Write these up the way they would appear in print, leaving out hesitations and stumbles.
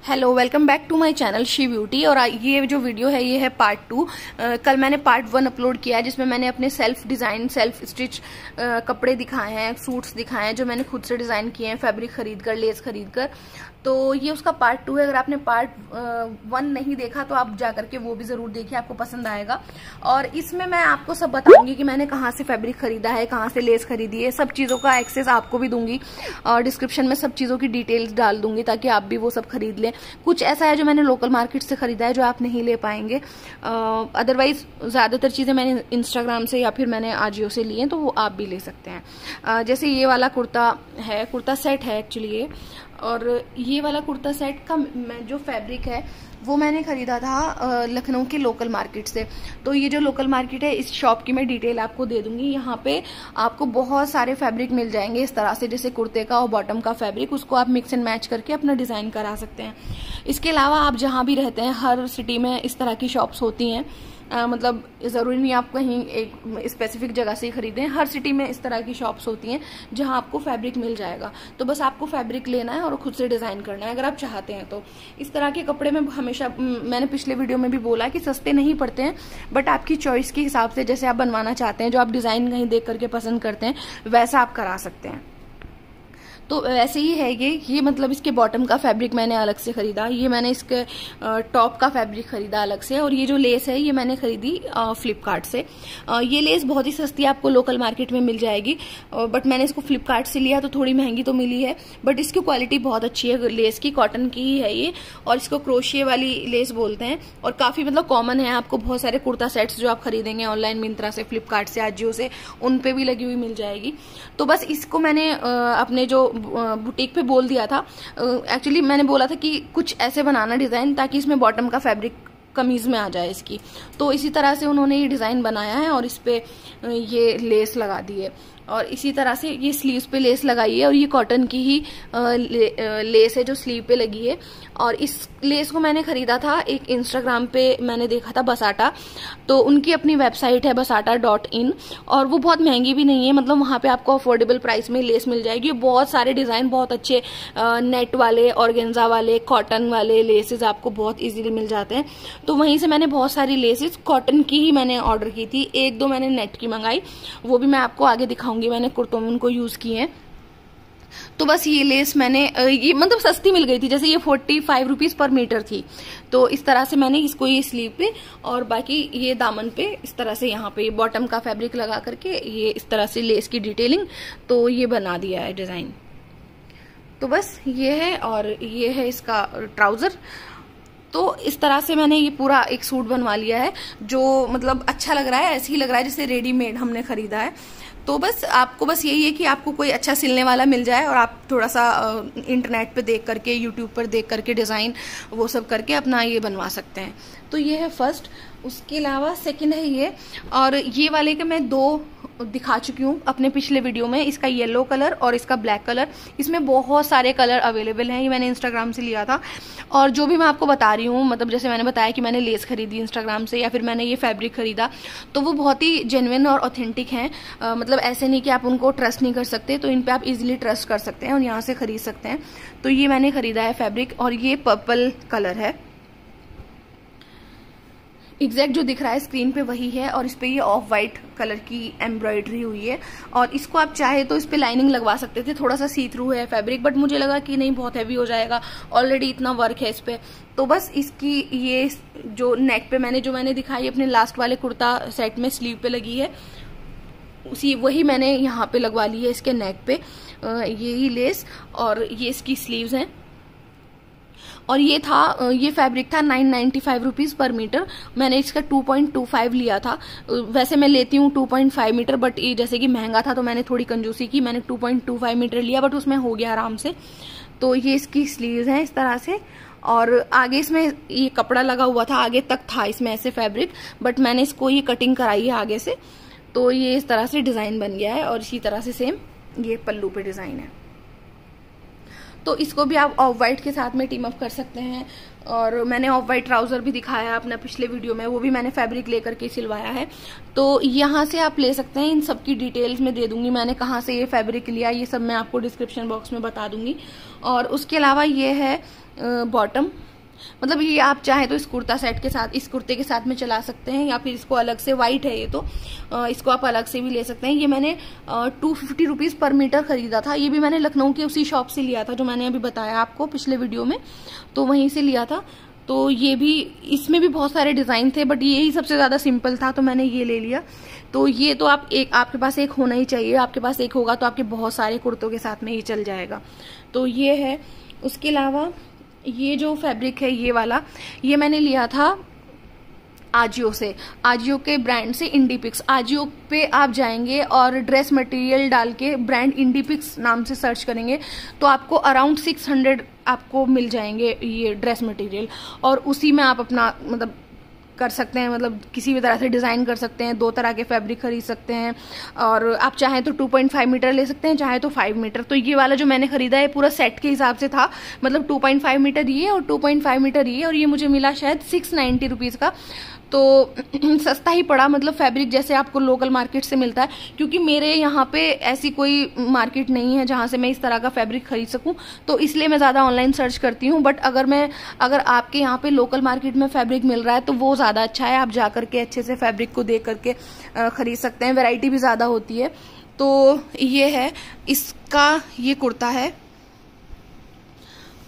Hello, welcome back to my channel She Beauty. और ये जो वीडियो है ये है पार्ट 2। कल मैंने पार्ट 1 अपलोड किया है जिसमें मैंने अपने सेल्फ डिज़ाइन सेल्फ स्टिच कपड़े दिखाए हैं, सूट्स दिखाए हैं जो मैंने खुद से डिज़ाइन किए हैं, फैब्रिक खरीद कर, लेस खरीद कर। तो ये उसका पार्ट 2 है। अगर आपने पार्ट 1 नहीं देखा तो आप जा करके वो भी ज़रूर देखिए, आपको पसंद आएगा। और इसमें मैं आपको सब बताऊंगी कि मैंने कहाँ से फैब्रिक खरीदा है, कहाँ से लेस खरीदी है, सब चीज़ों का एक्सेस आपको भी दूंगी और डिस्क्रिप्शन में सब चीज़ों की डिटेल्स डाल दूंगी ताकि आप भी वो सब खरीद लें। कुछ ऐसा है जो मैंने लोकल मार्केट से खरीदा है जो आप नहीं ले पाएंगे, अदरवाइज ज़्यादातर चीज़ें मैंने इंस्टाग्राम से या फिर मैंने आजियो से लिए हैं, तो वो आप भी ले सकते हैं। जैसे ये वाला कुर्ता है, कुर्ता सेट है एक्चुअली ये। और ये वाला कुर्ता सेट का जो फैब्रिक है वो मैंने खरीदा था लखनऊ के लोकल मार्केट से। तो ये जो लोकल मार्केट है इस शॉप की मैं डिटेल आपको दे दूंगी। यहाँ पे आपको बहुत सारे फैब्रिक मिल जाएंगे इस तरह से, जैसे कुर्ते का और बॉटम का फैब्रिक, उसको आप मिक्स एंड मैच करके अपना डिज़ाइन करा सकते हैं। इसके अलावा आप जहाँ भी रहते हैं हर सिटी में इस तरह की शॉप्स होती हैं। मतलब ज़रूरी नहीं आप कहीं एक स्पेसिफिक जगह से ही खरीदें, हर सिटी में इस तरह की शॉप्स होती हैं जहां आपको फैब्रिक मिल जाएगा। तो बस आपको फैब्रिक लेना है और खुद से डिज़ाइन करना है अगर आप चाहते हैं तो। इस तरह के कपड़े में हमेशा, मैंने पिछले वीडियो में भी बोला कि सस्ते नहीं पड़ते हैं, बट आपकी चॉइस के हिसाब से जैसे आप बनवाना चाहते हैं, जो आप डिज़ाइन कहीं देख करके पसंद करते हैं वैसा आप करा सकते हैं। तो वैसे ही है ये मतलब इसके बॉटम का फैब्रिक मैंने अलग से खरीदा, ये मैंने इसके टॉप का फैब्रिक खरीदा अलग से, और ये जो लेस है ये मैंने खरीदी फ्लिपकार्ट से। ये लेस बहुत ही सस्ती आपको लोकल मार्केट में मिल जाएगी, बट मैंने इसको फ्लिपकार्ट से लिया तो थोड़ी महंगी तो मिली है, बट इसकी क्वालिटी बहुत अच्छी है लेस की, कॉटन की ही है ये। और इसको क्रोशिया वाली लेस बोलते हैं और काफ़ी मतलब कॉमन है। आपको बहुत सारे कुर्ता सेट्स जो आप खरीदेंगे ऑनलाइन मिंत्रा से, फ्लिपकार्ट से, आजियो से, उन पे भी लगी हुई मिल जाएगी। तो बस इसको मैंने अपने जो बुटीक पे बोल दिया था, एक्चुअली मैंने बोला था कि कुछ ऐसे बनाना डिज़ाइन ताकि इसमें बॉटम का फैब्रिक कमीज में आ जाए इसकी। तो इसी तरह से उन्होंने ये डिज़ाइन बनाया है और इस पे ये लेस लगा दी है और इसी तरह से ये स्लीव्स पे लेस लगाई है। और ये कॉटन की ही लेस है जो स्लीव पे लगी है। और इस लेस को मैंने खरीदा था एक इंस्टाग्राम पे, मैंने देखा था बसाटा, तो उनकी अपनी वेबसाइट है basata.in, और वो बहुत महंगी भी नहीं है, मतलब वहाँ पे आपको अफोर्डेबल प्राइस में लेस मिल जाएगी। बहुत सारे डिज़ाइन, बहुत अच्छे नेट वाले, ऑर्गेन्जा वाले, कॉटन वाले लेसेस आपको बहुत इजीली मिल जाते हैं। तो वहीं से मैंने बहुत सारी लेसेस कॉटन की ही मैंने ऑर्डर की थी, एक दो मैंने नेट की मंगाई, वो भी मैं आपको आगे दिखाऊंगी, मैंने कुर्तों में उनको यूज़ किए हैं। तो बस ये लेस मैंने ये मतलब सस्ती मिल गई थी, जैसे ये 45 रुपीज़ पर मीटर थी। तो इस तरह से मैंने इसको ये स्लीव पे और बाकी ये दामन पे इस तरह से यहाँ पे बॉटम का फैब्रिक लगा करके ये इस तरह से लेस की डिटेलिंग, तो ये बना दिया है डिज़ाइन। तो बस ये है, और ये है इसका ट्राउज़र। तो इस तरह से मैंने ये पूरा एक सूट बनवा लिया है जो मतलब अच्छा लग रहा है, ऐसे ही लग रहा है जैसे रेडीमेड हमने खरीदा है। तो बस आपको बस यही है कि आपको कोई अच्छा सिलने वाला मिल जाए और आप थोड़ा सा इंटरनेट पे देख करके, यूट्यूब पर देख करके डिज़ाइन वो सब करके अपना ये बनवा सकते हैं। तो ये है फर्स्ट। उसके अलावा सेकंड है ये, और ये वाले के मैं दो दिखा चुकी हूँ अपने पिछले वीडियो में, इसका येलो कलर और इसका ब्लैक कलर। इसमें बहुत सारे कलर अवेलेबल हैं, ये मैंने इंस्टाग्राम से लिया था। और जो भी मैं आपको बता रही हूँ, मतलब जैसे मैंने बताया कि मैंने लेस खरीदी इंस्टाग्राम से या फिर मैंने ये फैब्रिक खरीदा, तो वो बहुत ही जेन्युइन और ऑथेंटिक हैं। मतलब ऐसे नहीं कि आप उनको ट्रस्ट नहीं कर सकते, तो इन पर आप इजिली ट्रस्ट कर सकते हैं और यहाँ से खरीद सकते हैं। तो ये मैंने खरीदा है फैब्रिक, और ये पर्पल कलर है, एग्जैक्ट जो दिख रहा है स्क्रीन पे वही है। और इस पे ये ऑफ वाइट कलर की एम्ब्रॉयडरी हुई है, और इसको आप चाहे तो इस पे लाइनिंग लगवा सकते थे। थोड़ा सा सी थ्रू है फैब्रिक, बट मुझे लगा कि नहीं, बहुत हैवी हो जाएगा, ऑलरेडी इतना वर्क है इस पे। तो बस इसकी ये जो नेक पे मैंने दिखाई अपने लास्ट वाले कुर्ता सेट में स्लीव पे लगी है, उसी वही मैंने यहाँ पे लगवा ली है इसके नेक पे, यही लेस। और ये इसकी स्लीव्स हैं। और ये फैब्रिक था 995 रुपीज़ पर मीटर। मैंने इसका 2.25 लिया था, वैसे मैं लेती हूँ 2.5 मीटर, बट ये जैसे कि महंगा था तो मैंने थोड़ी कंजूसी की, मैंने 2.25 मीटर लिया, बट उसमें हो गया आराम से। तो ये इसकी स्लीव्स हैं इस तरह से, और आगे इसमें ये कपड़ा लगा हुआ था, आगे तक था इसमें ऐसे फैब्रिक, बट मैंने इसको ये कटिंग कराई है आगे से, तो ये इस तरह से डिज़ाइन बन गया है। और इसी तरह से सेम ये पल्लू पे डिज़ाइन है। तो इसको भी आप ऑफ वाइट के साथ में टीम अप कर सकते हैं। और मैंने ऑफ वाइट ट्राउजर भी दिखाया अपना पिछले वीडियो में, वो भी मैंने फैब्रिक लेकर के सिलवाया है। तो यहाँ से आप ले सकते हैं, इन सब की डिटेल्स में दे दूंगी, मैंने कहाँ से ये फैब्रिक लिया ये सब मैं आपको डिस्क्रिप्शन बॉक्स में बता दूंगी। और उसके अलावा ये है बॉटम, मतलब ये आप चाहे तो इस कुर्ता सेट के साथ, इस कुर्ते के साथ में चला सकते हैं, या फिर इसको अलग से, वाइट है ये तो इसको आप अलग से भी ले सकते हैं। ये मैंने 250 रुपीज़ पर मीटर खरीदा था। ये भी मैंने लखनऊ के उसी शॉप से लिया था जो मैंने अभी बताया आपको पिछले वीडियो में, तो वहीं से लिया था। तो ये भी, इसमें भी बहुत सारे डिजाइन थे बट यही सबसे ज्यादा सिंपल था तो मैंने ये ले लिया। तो ये तो आपके पास एक होना ही चाहिए, आपके पास एक होगा तो आपके बहुत सारे कुर्तों के साथ में ही चल जाएगा। तो ये है। उसके अलावा ये जो फैब्रिक है ये वाला, ये मैंने लिया था आजियो से, आजियो के ब्रांड से, इंडीपिक्स। आजियो पे आप जाएंगे और ड्रेस मटेरियल डाल के ब्रांड इंडीपिक्स नाम से सर्च करेंगे तो आपको अराउंड 600 आपको मिल जाएंगे ये ड्रेस मटेरियल, और उसी में आप अपना मतलब कर सकते हैं, मतलब किसी भी तरह से डिजाइन कर सकते हैं। 2 तरह के फैब्रिक खरीद सकते हैं, और आप चाहें तो 2.5 मीटर ले सकते हैं, चाहे तो 5 मीटर। तो ये वाला जो मैंने खरीदा है पूरा सेट के हिसाब से था, मतलब 2.5 मीटर ये और 2.5 मीटर ये, और ये मुझे मिला शायद 690 रुपीज़ का। तो सस्ता ही पड़ा, मतलब फैब्रिक जैसे आपको लोकल मार्केट से मिलता है, क्योंकि मेरे यहाँ पे ऐसी कोई मार्केट नहीं है जहाँ से मैं इस तरह का फैब्रिक खरीद सकूँ, तो इसलिए मैं ज़्यादा ऑनलाइन सर्च करती हूँ। बट अगर आपके यहाँ पे लोकल मार्केट में फैब्रिक मिल रहा है तो वो ज़्यादा अच्छा है, आप जा करके अच्छे से फैब्रिक को देख करके खरीद सकते हैं, वैरायटी भी ज़्यादा होती है। तो ये है, इसका ये कुर्ता है,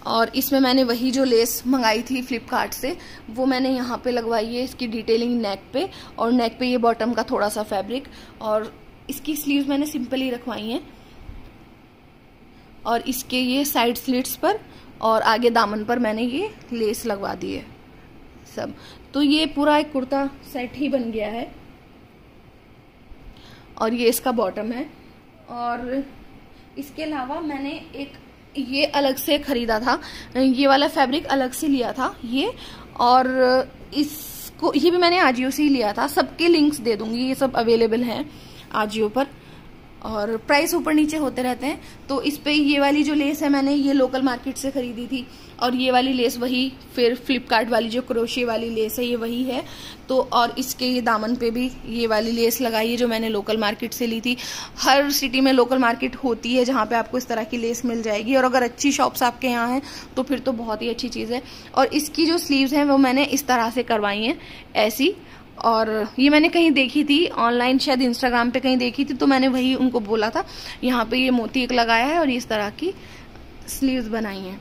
और इसमें मैंने वही जो लेस मंगाई थी फ्लिपकार्ट से वो मैंने यहाँ पे लगवाई है, इसकी डिटेलिंग नेक पे, और नेक पे ये बॉटम का थोड़ा सा फैब्रिक, और इसकी स्लीव्स मैंने सिंपल ही रखवाई हैं, और इसके ये साइड स्लिट्स पर और आगे दामन पर मैंने ये लेस लगवा दी है सब। तो ये पूरा एक कुर्ता सेट ही बन गया है, और ये इसका बॉटम है। और इसके अलावा मैंने एक ये अलग से खरीदा था, ये वाला फैब्रिक अलग से लिया था ये, और इसको ये भी मैंने आजियो से ही लिया था। सबके लिंक्स दे दूंगी, ये सब अवेलेबल हैं आजियो पर, और प्राइस ऊपर नीचे होते रहते हैं। तो इस पे ये वाली जो लेस है मैंने ये लोकल मार्केट से खरीदी थी, और ये वाली लेस वही फिर फ्लिपकार्ट वाली जो क्रोशे वाली लेस है ये वही है। तो और इसके ये दामन पे भी ये वाली लेस लगाई है जो मैंने लोकल मार्केट से ली थी। हर सिटी में लोकल मार्केट होती है जहाँ पे आपको इस तरह की लेस मिल जाएगी, और अगर अच्छी शॉप्स आपके यहाँ हैं तो फिर तो बहुत ही अच्छी चीज़ है। और इसकी जो स्लीव्स हैं वो मैंने इस तरह से करवाई हैं ऐसी, और ये मैंने कहीं देखी थी ऑनलाइन, शायद इंस्टाग्राम पे कहीं देखी थी, तो मैंने वही उनको बोला था। यहाँ पे ये मोती एक लगाया है और इस तरह की स्लीव्स बनाई हैं।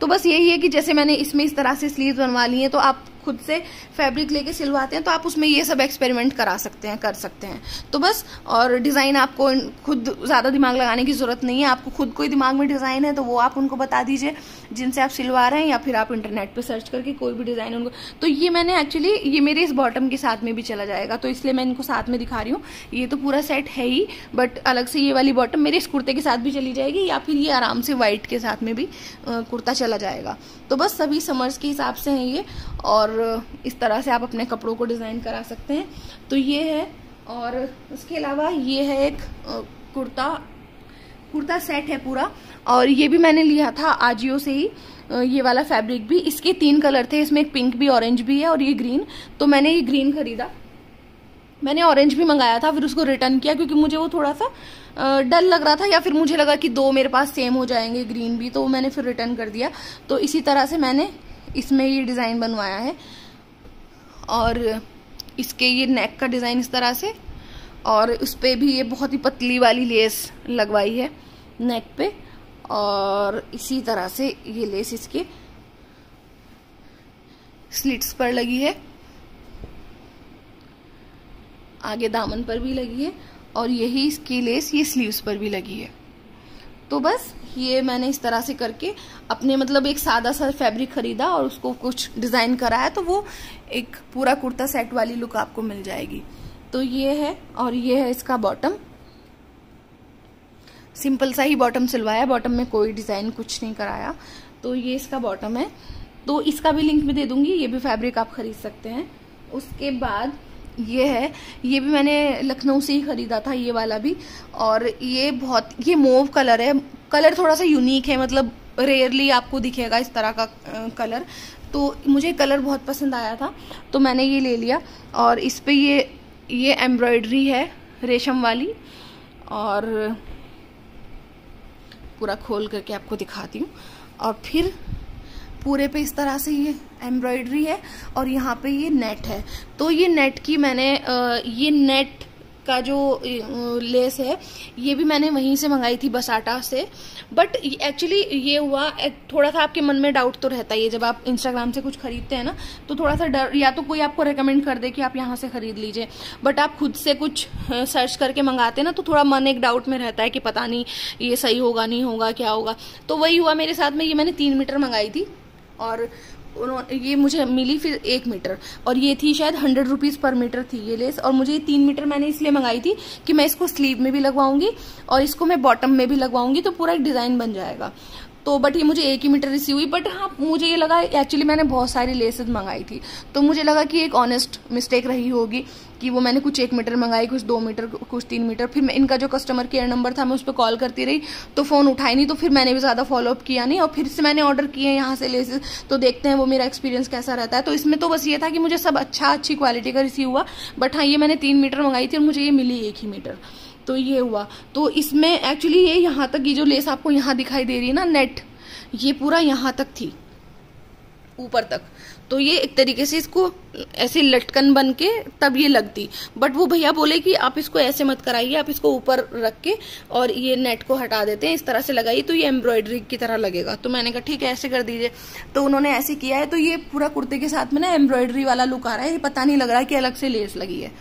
तो बस यही है कि जैसे मैंने इसमें इस तरह से स्लीव्स बनवा ली हैं, तो आप खुद से फैब्रिक लेके सिलवाते हैं तो आप उसमें ये सब एक्सपेरिमेंट करा सकते हैं, कर सकते हैं। तो बस, और डिज़ाइन आपको खुद ज़्यादा दिमाग लगाने की ज़रूरत नहीं है, आपको खुद कोई दिमाग में डिज़ाइन है तो वो आप उनको बता दीजिए जिनसे आप सिलवा रहे हैं, या फिर आप इंटरनेट पे सर्च करके कोई भी डिज़ाइन उनको। तो ये मैंने एक्चुअली, ये मेरे इस बॉटम के साथ में भी चला जाएगा, तो इसलिए मैं इनको साथ में दिखा रही हूँ। ये तो पूरा सेट है ही, बट अलग से ये वाली बॉटम मेरे इस कुर्ते के साथ भी चली जाएगी, या फिर ये आराम से व्हाइट के साथ में भी कुर्ता चला जाएगा। तो बस सभी समर्स के हिसाब से हैं ये, और इस तरह से आप अपने कपड़ों को डिज़ाइन करा सकते हैं। तो ये है, और उसके अलावा ये है एक कुर्ता सेट है पूरा, और ये भी मैंने लिया था आजियो से ही। ये वाला फैब्रिक भी, इसके 3 कलर थे, इसमें एक पिंक भी, ऑरेंज भी है और ये ग्रीन। तो मैंने ये ग्रीन खरीदा, मैंने ऑरेंज भी मंगाया था, फिर उसको रिटर्न किया क्योंकि मुझे वो थोड़ा सा डल लग रहा था, या फिर मुझे लगा कि 2 मेरे पास सेम हो जाएंगे ग्रीन भी, तो मैंने फिर रिटर्न कर दिया। तो इसी तरह से मैंने इसमें ये डिज़ाइन बनवाया है, और इसके ये नेक का डिज़ाइन इस तरह से, और उस पर भी ये बहुत ही पतली वाली लेस लगवाई है नेक पे, और इसी तरह से ये लेस इसके स्लिट्स पर लगी है, आगे दामन पर भी लगी है, और यही इसकी लेस ये स्लीव्स पर भी लगी है। तो बस ये मैंने इस तरह से करके अपने, मतलब एक सादा सा फैब्रिक खरीदा और उसको कुछ डिज़ाइन कराया, तो वो एक पूरा कुर्ता सेट वाली लुक आपको मिल जाएगी। तो ये है, और ये है इसका बॉटम, सिंपल सा ही बॉटम सिलवाया, बॉटम में कोई डिज़ाइन कुछ नहीं कराया। तो ये इसका बॉटम है, तो इसका भी लिंक भी दे दूंगी, ये भी फैब्रिक आप खरीद सकते हैं। उसके बाद ये है, ये भी मैंने लखनऊ से ही खरीदा था ये वाला भी, और ये मोव कलर है, कलर थोड़ा सा यूनिक है, मतलब रेयरली आपको दिखेगा इस तरह का कलर। तो मुझे कलर बहुत पसंद आया था तो मैंने ये ले लिया, और इस पे ये एम्ब्रॉयडरी है रेशम वाली, और पूरा खोल करके आपको दिखाती हूँ। और फिर पूरे पे इस तरह से ये एम्ब्रॉयडरी है और यहाँ पे ये नेट है। तो ये नेट की मैंने ये नेट का जो लेस है ये भी मैंने वहीं से मंगाई थी, बसाटा से। बट एक्चुअली ये हुआ, थोड़ा सा आपके मन में डाउट तो रहता ही है जब आप इंस्टाग्राम से कुछ खरीदते हैं ना, तो थोड़ा सा डर, या तो कोई आपको रेकमेंड कर दे कि आप यहाँ से खरीद लीजिए, बट आप खुद से कुछ सर्च करके मंगाते हैं ना, तो थोड़ा मन एक डाउट में रहता है कि पता नहीं ये सही होगा नहीं होगा क्या होगा। तो वही हुआ मेरे साथ में। ये मैंने 3 मीटर मंगाई थी और ये मुझे मिली फिर 1 मीटर, और ये थी शायद 100 रुपीज पर मीटर थी ये लेस। और मुझे ये 3 मीटर मैंने इसलिए मंगाई थी कि मैं इसको स्लीव में भी लगवाऊंगी और इसको मैं बॉटम में भी लगवाऊंगी, तो पूरा एक डिजाइन बन जाएगा। तो बट ये मुझे 1 ही मीटर रिसीव हुई। बट हाँ, मुझे ये लगा, एक्चुअली मैंने बहुत सारी लेसेस मंगाई थी, तो मुझे लगा कि एक ऑनेस्ट मिस्टेक रही होगी कि वो मैंने कुछ 1 मीटर मंगाई, कुछ 2 मीटर, कुछ 3 मीटर। फिर मैं इनका जो कस्टमर केयर नंबर था मैं उस पर कॉल करती रही, तो फोन उठाई नहीं, तो फिर मैंने भी ज्यादा फॉलोअप किया नहीं, और फिर से मैंने ऑर्डर किए यहाँ से लेसेस। तो देखते हैं वो मेरा एक्सपीरियंस कैसा रहता है। तो इसमें तो बस ये था कि मुझे सब अच्छी क्वालिटी का रिसीव हुआ। बट हाँ, ये मैंने 3 मीटर मंगाई थी और मुझे ये मिली 1 ही मीटर, तो ये हुआ। तो इसमें एक्चुअली ये यहाँ तक, ये जो लेस आपको यहाँ दिखाई दे रही है ना नेट, ये पूरा यहाँ तक थी, ऊपर तक। तो ये एक तरीके से इसको ऐसे लटकन बन के तब ये लगती। बट वो भैया बोले कि आप इसको ऐसे मत कराइए, आप इसको ऊपर रख के और ये नेट को हटा देते हैं, इस तरह से लगाइए तो ये एम्ब्रॉयडरी की तरह लगेगा। तो मैंने कहा ठीक है ऐसे कर दीजिए। तो उन्होंने ऐसे किया है। तो ये पूरा कुर्ते के साथ में ना एम्ब्रॉयडरी वाला लुक आ रहा है, ये पता नहीं लग रहा है कि अलग से लेस लगी है।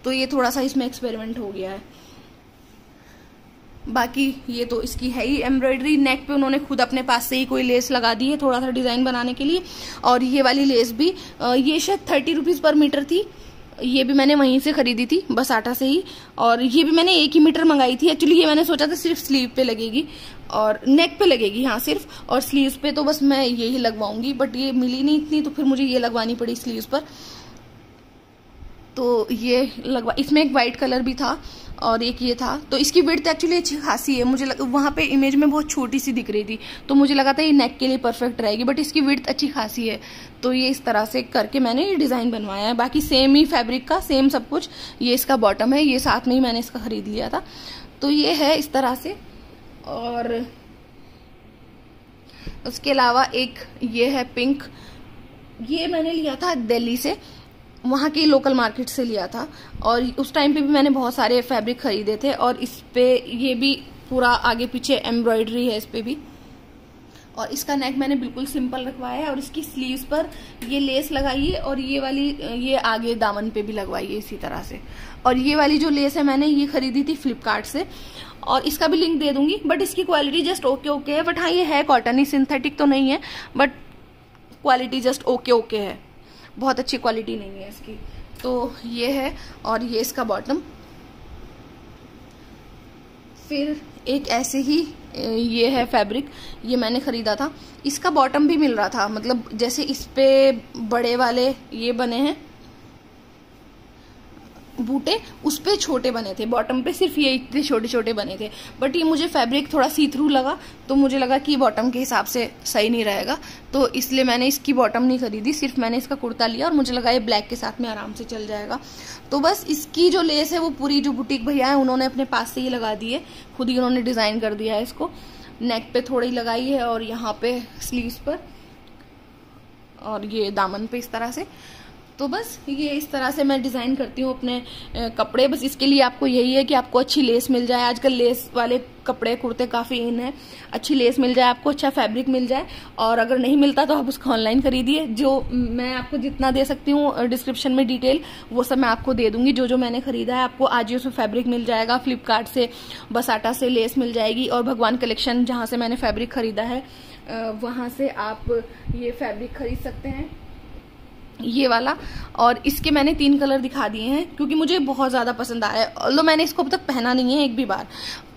तो ये थोड़ा सा इसमें एक्सपेरिमेंट हो गया है। बाकी ये तो इसकी है ही एम्ब्रॉयडरी। नेक पे उन्होंने खुद अपने पास से ही कोई लेस लगा दी है थोड़ा सा डिजाइन बनाने के लिए। और ये वाली लेस भी ये शायद 30 रुपीज पर मीटर थी। ये भी मैंने वहीं से खरीदी थी, बसाटा से ही। और ये भी मैंने 1 ही मीटर मंगाई थी। एक्चुअली ये मैंने सोचा था सिर्फ स्लीव पे लगेगी और नेक पे लगेगी, हाँ सिर्फ, और स्लीव्स पे तो बस मैं यही लगवाऊंगी। बट ये मिली नहीं इतनी, तो फिर मुझे ये लगवानी पड़ी स्लीव्स पर। तो ये लगवा, इसमें एक वाइट कलर भी था और एक ये था। तो इसकी विड्थ एक्चुअली अच्छी खासी है। मुझे वहां पे इमेज में बहुत छोटी सी दिख रही थी, तो मुझे लगा था ये नेक के लिए परफेक्ट रहेगी, बट इसकी विड्थ अच्छी खासी है। तो ये इस तरह से करके मैंने ये डिजाइन बनवाया है। बाकी सेम ही फैब्रिक का, सेम सब कुछ। ये इसका बॉटम है, ये साथ में ही मैंने इसका खरीद लिया था। तो ये है इस तरह से। और उसके अलावा एक ये है पिंक, ये मैंने लिया था दिल्ली से, वहाँ की लोकल मार्केट से लिया था। और उस टाइम पे भी मैंने बहुत सारे फैब्रिक खरीदे थे। और इस पे ये भी पूरा आगे पीछे एम्ब्रॉयडरी है इस पे भी। और इसका नेक मैंने बिल्कुल सिंपल रखवाया है। और इसकी स्लीव्स पर ये लेस लगाइए और ये वाली ये आगे दामन पे भी लगवाइए इसी तरह से। और ये वाली जो लेस है मैंने ये खरीदी थी फ्लिपकार्ट से, और इसका भी लिंक दे दूंगी। बट इसकी क्वालिटी जस्ट ओके है। बट हाँ, ये है कॉटन ही, सिंथेटिक तो नहीं है, बट क्वालिटी जस्ट ओके है, बहुत अच्छी क्वालिटी नहीं है इसकी। तो ये है, और ये इसका बॉटम। फिर एक ऐसे ही ये है फैब्रिक, ये मैंने खरीदा था। इसका बॉटम भी मिल रहा था, मतलब जैसे इस पे बड़े वाले ये बने हैं बूटे, उस पे छोटे बने थे, बॉटम पे सिर्फ ये इतने छोटे छोटे बने थे। बट ये मुझे फैब्रिक थोड़ा सी थ्रू लगा, तो मुझे लगा कि बॉटम के हिसाब से सही नहीं रहेगा, तो इसलिए मैंने इसकी बॉटम नहीं खरीदी, सिर्फ मैंने इसका कुर्ता लिया। और मुझे लगा ये ब्लैक के साथ में आराम से चल जाएगा। तो बस इसकी जो लेस है वो पूरी जो बुटीक भैया है उन्होंने अपने पास से ही लगा दी है, खुद ही उन्होंने डिजाइन कर दिया है इसको। नेक पे थोड़ी लगाई है और यहाँ पे स्लीव्स पर और ये दामन पे इस तरह से। तो बस ये इस तरह से मैं डिजाइन करती हूँ अपने कपड़े। बस इसके लिए आपको यही है कि आपको अच्छी लेस मिल जाए। आजकल लेस वाले कपड़े कुर्ते काफी इन है, अच्छी लेस मिल जाए आपको, अच्छा फैब्रिक मिल जाए। और अगर नहीं मिलता तो आप उसको ऑनलाइन खरीदिए। जो मैं आपको जितना दे सकती हूँ डिस्क्रिप्शन में डिटेल, वो सब मैं आपको दे दूंगी। जो जो मैंने खरीदा है आपको आजियो से फैब्रिक मिल जाएगा, फ्लिपकार्ट से, बसाटा से लेस मिल जाएगी, और भगवान कलेक्शन जहाँ से मैंने फैब्रिक खरीदा है वहां से आप ये फैब्रिक खरीद सकते हैं, ये वाला। और इसके मैंने 3 कलर दिखा दिए हैं क्योंकि मुझे बहुत ज्यादा पसंद आ रहा है। ऑल्दो मैंने इसको अब तक पहना नहीं है एक भी बार,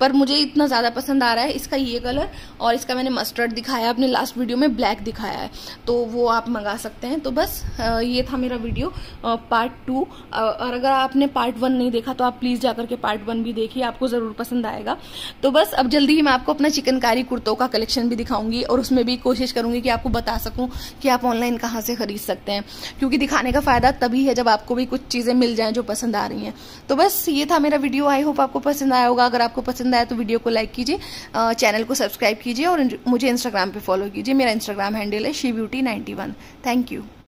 पर मुझे इतना ज्यादा पसंद आ रहा है इसका ये कलर। और इसका मैंने मस्टर्ड दिखाया अपने लास्ट वीडियो में, ब्लैक दिखाया है, तो वो आप मंगा सकते हैं। तो बस ये था मेरा वीडियो पार्ट 2। और अगर आपने पार्ट 1 नहीं देखा तो आप प्लीज जाकर के पार्ट 1 भी देखिए, आपको जरूर पसंद आएगा। तो बस अब जल्दी ही मैं आपको अपना चिकनकारी कुर्तों का कलेक्शन भी दिखाऊंगी, और उसमें भी कोशिश करूंगी कि आपको बता सकूं कि आप ऑनलाइन कहाँ से खरीद सकते हैं। क्योंकि दिखाने का फायदा तभी है जब आपको भी कुछ चीजें मिल जाएं जो पसंद आ रही हैं। तो बस ये था मेरा वीडियो, आई होप आपको पसंद आया होगा। अगर आपको पसंद आया तो वीडियो को लाइक कीजिए, चैनल को सब्सक्राइब कीजिए और मुझे इंस्टाग्राम पे फॉलो कीजिए। मेरा इंस्टाग्राम हैंडल है shebeauty91। Thank you.